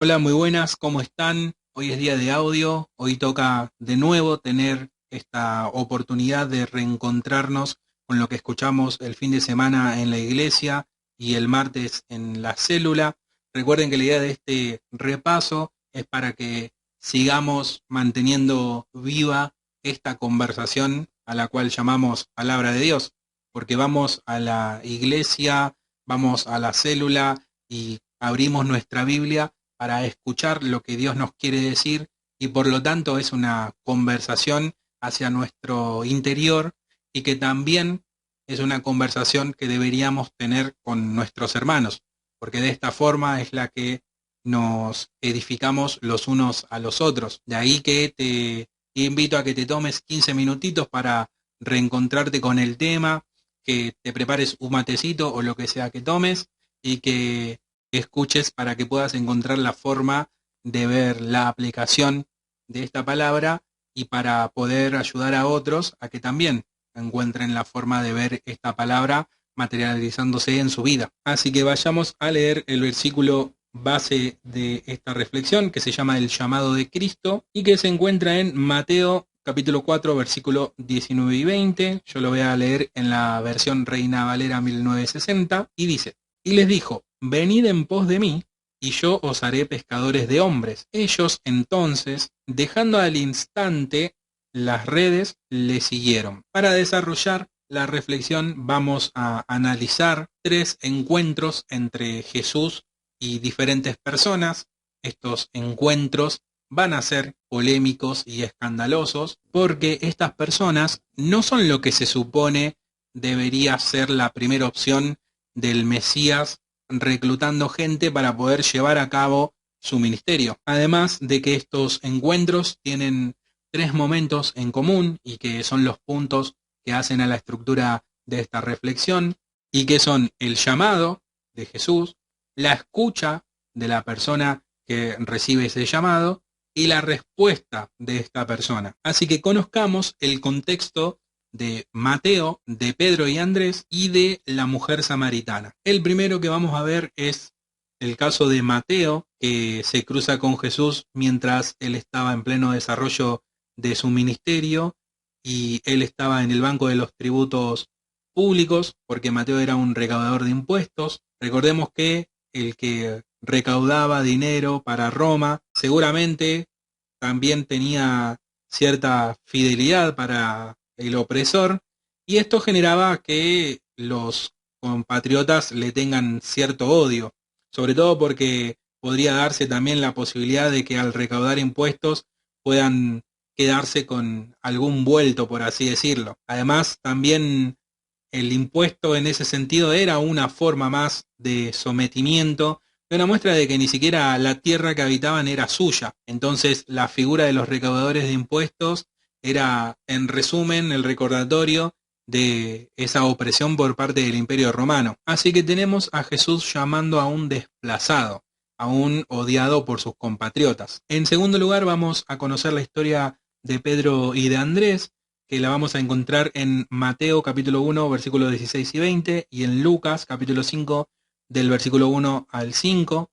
Hola, muy buenas, ¿cómo están? Hoy es día de audio, hoy toca de nuevo tener esta oportunidad de reencontrarnos con lo que escuchamos el fin de semana en la iglesia y el martes en la célula. Recuerden que la idea de este repaso es para que sigamos manteniendo viva esta conversación a la cual llamamos palabra de Dios, porque vamos a la iglesia, vamos a la célula y abrimos nuestra Biblia para escuchar lo que Dios nos quiere decir y por lo tanto es una conversación hacia nuestro interior y que también es una conversación que deberíamos tener con nuestros hermanos, porque de esta forma es la que nos edificamos los unos a los otros. De ahí que te invito a que te tomes 15 minutitos para reencontrarte con el tema, que te prepares un matecito o lo que sea que tomes y que escuches para que puedas encontrar la forma de ver la aplicación de esta palabra y para poder ayudar a otros a que también encuentren la forma de ver esta palabra materializándose en su vida. Así que vayamos a leer el versículo base de esta reflexión que se llama El llamado de Cristo y que se encuentra en Mateo capítulo 4 versículo 19 y 20. Yo lo voy a leer en la versión Reina Valera 1960 y dice: y les dijo: venid en pos de mí, y yo os haré pescadores de hombres. Ellos entonces, dejando al instante las redes, le siguieron. Para desarrollar la reflexión vamos a analizar tres encuentros entre Jesús y diferentes personas. Estos encuentros van a ser polémicos y escandalosos porque estas personas no son lo que se supone debería ser la primera opción del Mesías reclutando gente para poder llevar a cabo su ministerio. Además de que estos encuentros tienen tres momentos en común y que son los puntos que hacen a la estructura de esta reflexión y que son el llamado de Jesús, la escucha de la persona que recibe ese llamado y la respuesta de esta persona. Así que conozcamos el contexto de Mateo, de Pedro y Andrés y de la mujer samaritana. El primero que vamos a ver es el caso de Mateo, que se cruza con Jesús mientras él estaba en pleno desarrollo de su ministerio y él estaba en el banco de los tributos públicos, porque Mateo era un recaudador de impuestos. Recordemos que el que recaudaba dinero para Roma seguramente también tenía cierta fidelidad para el opresor, y esto generaba que los compatriotas le tengan cierto odio, sobre todo porque podría darse también la posibilidad de que al recaudar impuestos puedan quedarse con algún vuelto, por así decirlo. Además, también el impuesto en ese sentido era una forma más de sometimiento, de una muestra de que ni siquiera la tierra que habitaban era suya. Entonces la figura de los recaudadores de impuestos era, en resumen, el recordatorio de esa opresión por parte del Imperio Romano. Así que tenemos a Jesús llamando a un desplazado, a un odiado por sus compatriotas. En segundo lugar, vamos a conocer la historia de Pedro y de Andrés, que la vamos a encontrar en Mateo capítulo 1, versículos 16 y 20, y en Lucas capítulo 5, del versículo 1 al 5.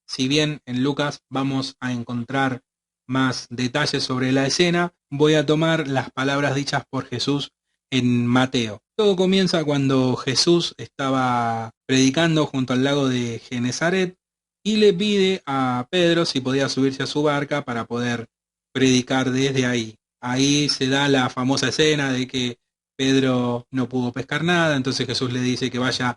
Si bien en Lucas vamos a encontrar más detalles sobre la escena, voy a tomar las palabras dichas por Jesús en Mateo. Todo comienza cuando Jesús estaba predicando junto al lago de Genezaret y le pide a Pedro si podía subirse a su barca para poder predicar desde ahí. Ahí se da la famosa escena de que Pedro no pudo pescar nada, entonces Jesús le dice que vaya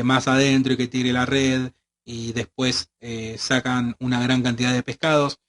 más adentro y que tire la red, y después sacan una gran cantidad de pescados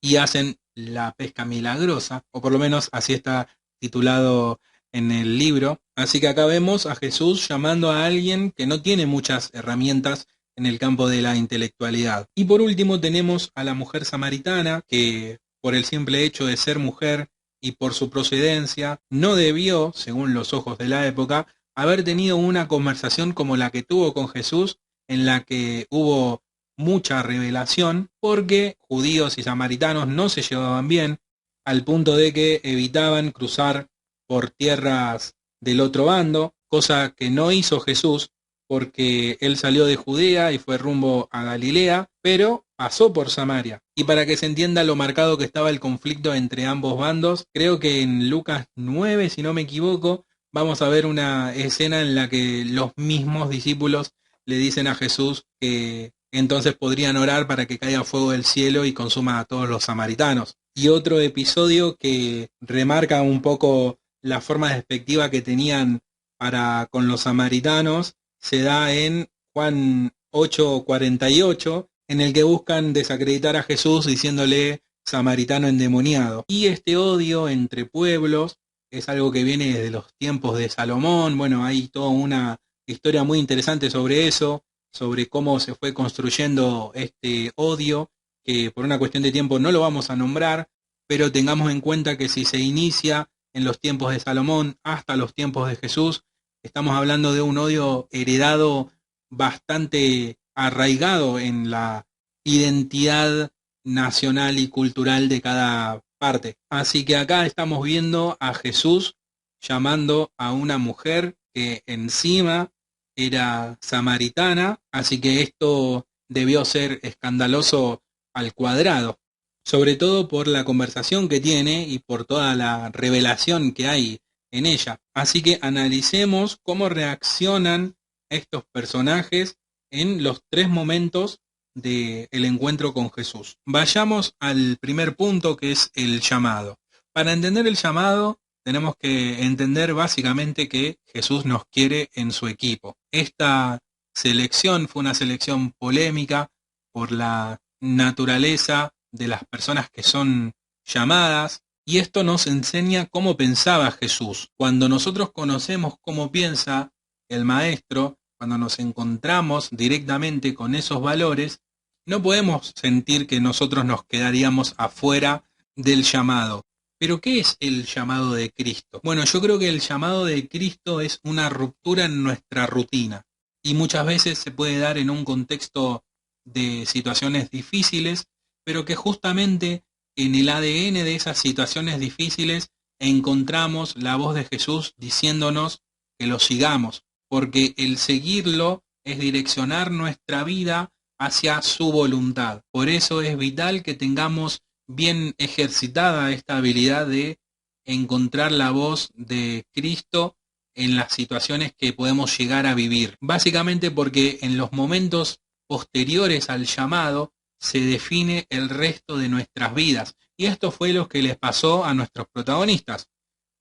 y hacen la pesca milagrosa, o por lo menos así está titulado en el libro. Así que acá vemos a Jesús llamando a alguien que no tiene muchas herramientas en el campo de la intelectualidad. Y por último tenemos a la mujer samaritana, que por el simple hecho de ser mujer y por su procedencia, no debió, según los ojos de la época, haber tenido una conversación como la que tuvo con Jesús, en la que hubo mucha revelación, porque judíos y samaritanos no se llevaban bien, al punto de que evitaban cruzar por tierras del otro bando, cosa que no hizo Jesús, porque él salió de Judea y fue rumbo a Galilea, pero pasó por Samaria. Y para que se entienda lo marcado que estaba el conflicto entre ambos bandos, creo que en Lucas 9, si no me equivoco, vamos a ver una escena en la que los mismos discípulos le dicen a Jesús que entonces podrían orar para que caiga fuego del cielo y consuma a todos los samaritanos. Y otro episodio que remarca un poco la forma despectiva que tenían para con los samaritanos se da en Juan 8:48, en el que buscan desacreditar a Jesús diciéndole samaritano endemoniado. Y este odio entre pueblos es algo que viene desde los tiempos de Salomón. Bueno, hay toda una historia muy interesante sobre eso, sobre cómo se fue construyendo este odio, que por una cuestión de tiempo no lo vamos a nombrar, pero tengamos en cuenta que si se inicia en los tiempos de Salomón hasta los tiempos de Jesús, estamos hablando de un odio heredado bastante arraigado en la identidad nacional y cultural de cada parte. Así que acá estamos viendo a Jesús llamando a una mujer que encima era samaritana, así que esto debió ser escandaloso al cuadrado, sobre todo por la conversación que tiene y por toda la revelación que hay en ella. Así que analicemos cómo reaccionan estos personajes en los tres momentos del encuentro con Jesús. Vayamos al primer punto, que es el llamado. Para entender el llamado, tenemos que entender básicamente que Jesús nos quiere en su equipo. Esta selección fue una selección polémica por la naturaleza de las personas que son llamadas, y esto nos enseña cómo pensaba Jesús. Cuando nosotros conocemos cómo piensa el Maestro, cuando nos encontramos directamente con esos valores, no podemos sentir que nosotros nos quedaríamos afuera del llamado. ¿Pero qué es el llamado de Cristo? Bueno, yo creo que el llamado de Cristo es una ruptura en nuestra rutina, y muchas veces se puede dar en un contexto de situaciones difíciles, pero que justamente en el ADN de esas situaciones difíciles encontramos la voz de Jesús diciéndonos que lo sigamos, porque el seguirlo es direccionar nuestra vida hacia su voluntad. Por eso es vital que tengamos bien ejercitada esta habilidad de encontrar la voz de Cristo en las situaciones que podemos llegar a vivir. Básicamente porque en los momentos posteriores al llamado se define el resto de nuestras vidas. Y esto fue lo que les pasó a nuestros protagonistas.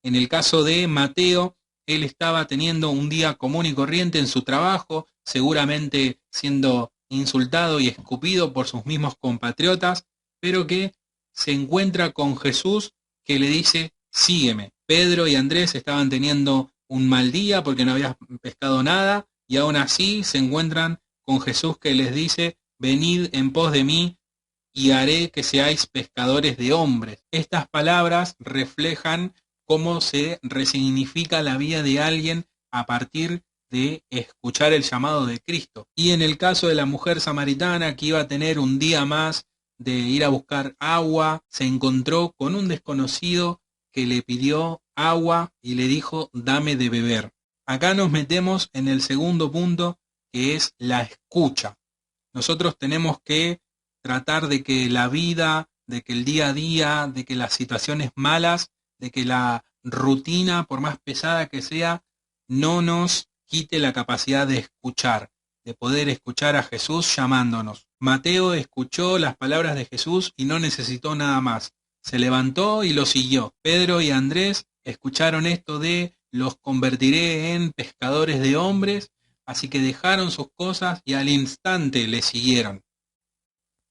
En el caso de Mateo, él estaba teniendo un día común y corriente en su trabajo, seguramente siendo insultado y escupido por sus mismos compatriotas, pero que se encuentra con Jesús que le dice, sígueme. Pedro y Andrés estaban teniendo un mal día porque no habían pescado nada, y aún así se encuentran con Jesús que les dice, venid en pos de mí y haré que seáis pescadores de hombres. Estas palabras reflejan cómo se resignifica la vida de alguien a partir de escuchar el llamado de Cristo. Y en el caso de la mujer samaritana que iba a tener un día más de ir a buscar agua, se encontró con un desconocido que le pidió agua y le dijo, dame de beber. Acá nos metemos en el segundo punto, que es la escucha. Nosotros tenemos que tratar de que la vida, de que el día a día, de que las situaciones malas, de que la rutina, por más pesada que sea, no nos quite la capacidad de escuchar, de poder escuchar a Jesús llamándonos. Mateo escuchó las palabras de Jesús y no necesitó nada más. Se levantó y lo siguió. Pedro y Andrés escucharon esto de los convertiré en pescadores de hombres, así que dejaron sus cosas y al instante le siguieron.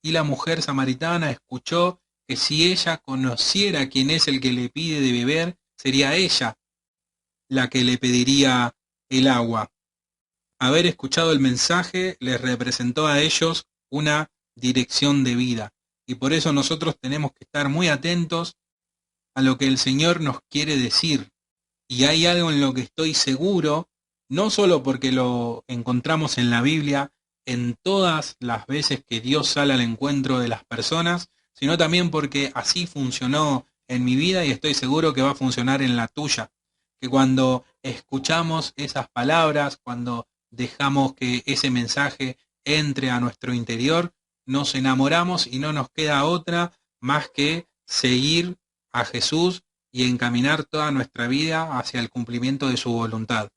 Y la mujer samaritana escuchó que si ella conociera quién es el que le pide de beber, sería ella la que le pediría el agua. Haber escuchado el mensaje les representó a ellos una dirección de vida, y por eso nosotros tenemos que estar muy atentos a lo que el Señor nos quiere decir. Y hay algo en lo que estoy seguro, no solo porque lo encontramos en la Biblia, en todas las veces que Dios sale al encuentro de las personas, sino también porque así funcionó en mi vida y estoy seguro que va a funcionar en la tuya. Que cuando escuchamos esas palabras, cuando dejamos que ese mensaje entre a nuestro interior, nos enamoramos y no nos queda otra más que seguir a Jesús y encaminar toda nuestra vida hacia el cumplimiento de su voluntad.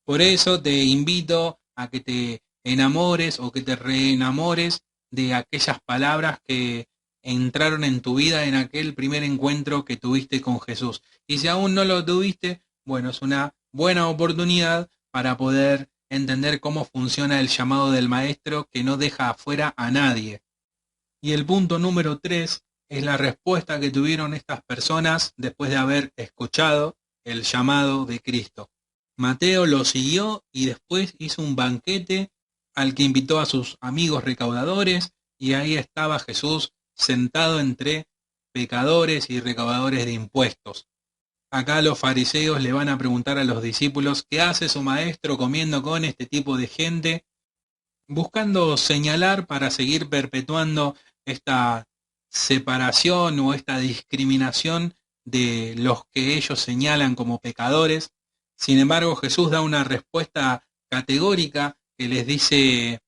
Por eso te invito a que te enamores o que te reenamores de aquellas palabras que entraron en tu vida en aquel primer encuentro que tuviste con Jesús. Y si aún no lo tuviste, bueno, es una buena oportunidad para poder entender cómo funciona el llamado del Maestro que no deja afuera a nadie. Y el punto número 3 es la respuesta que tuvieron estas personas después de haber escuchado el llamado de Cristo. Mateo lo siguió y después hizo un banquete al que invitó a sus amigos recaudadores, y ahí estaba Jesús sentado entre pecadores y recaudadores de impuestos. Acá los fariseos le van a preguntar a los discípulos qué hace su maestro comiendo con este tipo de gente, buscando señalar para seguir perpetuando esta separación o esta discriminación de los que ellos señalan como pecadores. Sin embargo, Jesús da una respuesta categórica que les dice: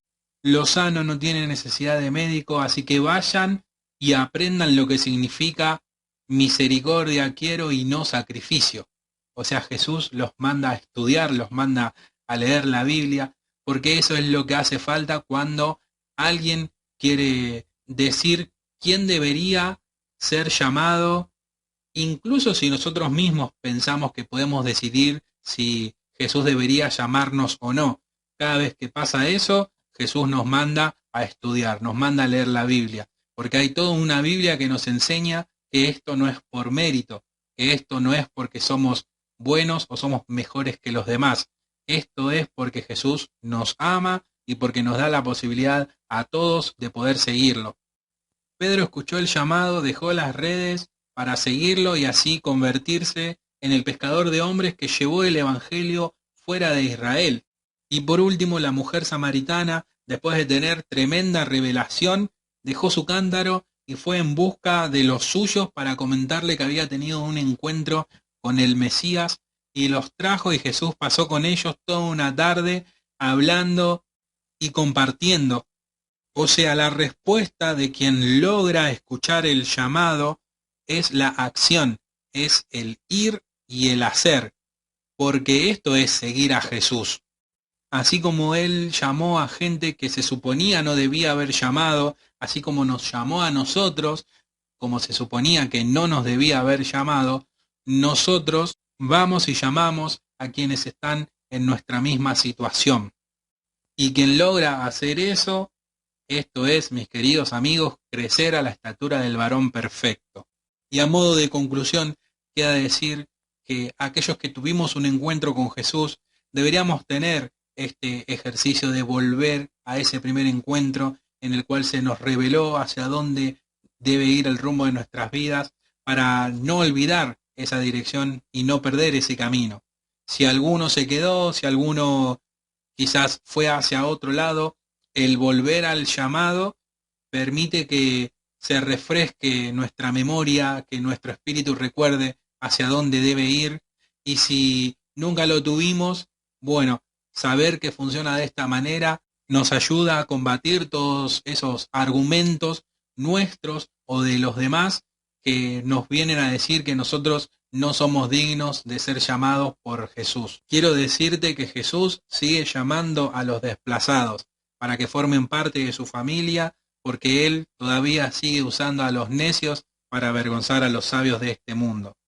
los sanos no tienen necesidad de médico, así que vayan y aprendan lo que significa misericordia quiero y no sacrificio. O sea, Jesús los manda a estudiar, los manda a leer la Biblia, porque eso es lo que hace falta cuando alguien quiere decir quién debería ser llamado, incluso si nosotros mismos pensamos que podemos decidir si Jesús debería llamarnos o no. Cada vez que pasa eso, Jesús nos manda a estudiar, nos manda a leer la Biblia, porque hay toda una Biblia que nos enseña que esto no es por mérito, que esto no es porque somos buenos o somos mejores que los demás. Esto es porque Jesús nos ama y porque nos da la posibilidad a todos de poder seguirlo. Pedro escuchó el llamado, dejó las redes para seguirlo y así convertirse en el pescador de hombres que llevó el evangelio fuera de Israel. Y por último, la mujer samaritana, después de tener tremenda revelación, dejó su cántaro y fue en busca de los suyos para comentarle que había tenido un encuentro con el Mesías, y los trajo, y Jesús pasó con ellos toda una tarde hablando y compartiendo. O sea, la respuesta de quien logra escuchar el llamado es la acción, es el ir y el hacer, porque esto es seguir a Jesús. Así como Él llamó a gente que se suponía no debía haber llamado, así como nos llamó a nosotros, como se suponía que no nos debía haber llamado, nosotros vamos y llamamos a quienes están en nuestra misma situación. Y quien logra hacer eso, esto es, mis queridos amigos, crecer a la estatura del varón perfecto. Y a modo de conclusión, queda decir que aquellos que tuvimos un encuentro con Jesús, deberíamos tener este ejercicio de volver a ese primer encuentro en el cual se nos reveló hacia dónde debe ir el rumbo de nuestras vidas, para no olvidar esa dirección y no perder ese camino. Si alguno se quedó, si alguno quizás fue hacia otro lado, el volver al llamado permite que se refresque nuestra memoria, que nuestro espíritu recuerde hacia dónde debe ir, y si nunca lo tuvimos, bueno, saber que funciona de esta manera nos ayuda a combatir todos esos argumentos nuestros o de los demás que nos vienen a decir que nosotros no somos dignos de ser llamados por Jesús. Quiero decirte que Jesús sigue llamando a los desplazados para que formen parte de su familia, porque Él todavía sigue usando a los necios para avergonzar a los sabios de este mundo.